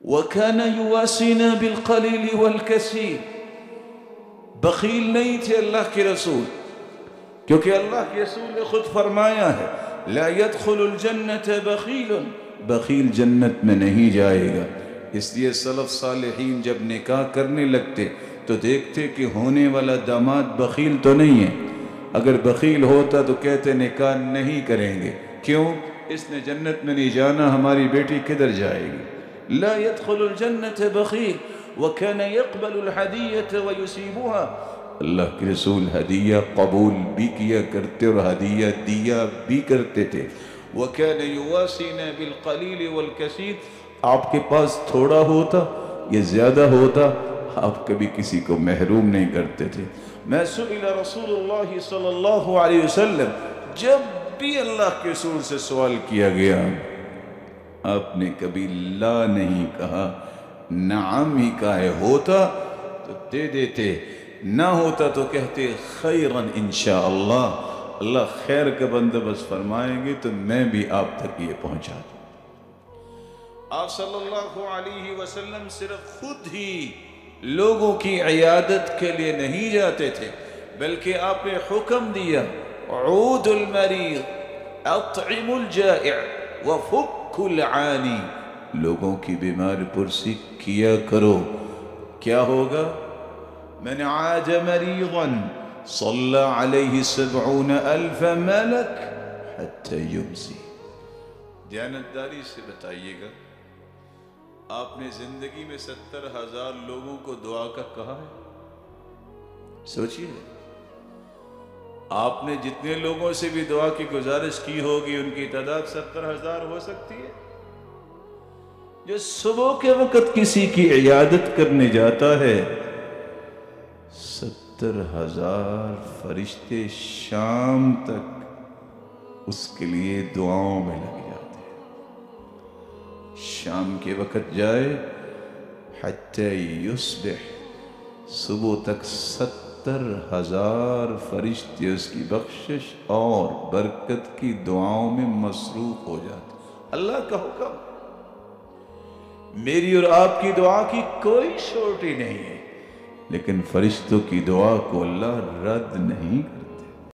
وَكَانَ يُوَاسِينَا بِالْقَلِيلِ وَالْكَثِيرِ، بخیل نہیں تھے اللہ کے رسول، کیونکہ اللہ کے رسول نے خود فرمایا ہے لا يدخل الجنة بخیل، بخیل جنت میں نہیں جائے گا۔ اس لیے سلف صالحین جب نکاح کرنے لگتے تو دیکھتے کہ ہونے والا داماد بخیل تو نہیں ہے، اگر بخیل ہوتا تو کہتے نکاح نہیں کریں گے، کیوں؟ اس نے جنت میں نہیں جانا، ہماری بیٹی کدھر جائے گی؟ لا يدخل الجنة بخیل وَكَانَ يَقْبَلُ الْحَدِيَّةَ وَيُسِيبُهَا، اللہ کے رسول ہدیہ قبول بھی کیا کرتے اور ہدیہ دیا بھی کرتے تھے۔ وَكَانَ يُوَاسِينَا بِالْقَلِيلِ وَالْكَثِيرِ، آپ کے پاس تھوڑا ہوتا یا زیادہ ہوتا آپ کبھی کسی کو محروم نہیں کرتے تھے۔ میں سئل رسول اللہ صلی اللہ علیہ وسلم، جب بھی اللہ کے رسول سے سوال کیا گیا آپ نے کبھی لا نہیں کہا، نعم ہی کہا ہے، ہوتا تو دے دیتے، نہ ہوتا تو کہتے خیراً انشاءاللہ، اللہ خیر کا بندوبست فرمائیں گے تو میں بھی آپ تک یہ پہنچا دوں۔ آپ صلی اللہ علیہ وسلم صرف خود ہی لوگوں کی عیادت کے لیے نہیں جاتے تھے، بلکہ آپ نے حکم دیا عود المریض اطعم الجائع وفک العانی، لوگوں کی بیمار پرسی کیا کرو، کیا ہوگا؟ من عاد مریضا صلی علیہ 70,000 ملک حتی یمسی۔ دیانتداری سے بتائیے گا، آپ نے زندگی میں 70,000 لوگوں کو دعا کا کہا ہے؟ سوچئے، آپ نے جتنے لوگوں سے بھی دعا کی گزارش کی ہوگی ان کی تعداد 70,000 ہو سکتی ہے؟ جو صبح کے وقت کسی کی عیادت کرنے جاتا ہے 70,000 فرشتے شام تک اس کے لیے دعاؤں میں لگ جاتے ہیں۔ شام کے وقت جائے حتی یصبح، صبح تک 70,000 فرشتے اس کی بخشش اور برکت کی دعاؤں میں مصروف ہو جاتے۔ اللہ کا حکم، میری اور آپ کی دعا کی کوئی شورٹی نہیں ہے، لیکن فرشتوں کی دعا کو اللہ رد نہیں کرتا۔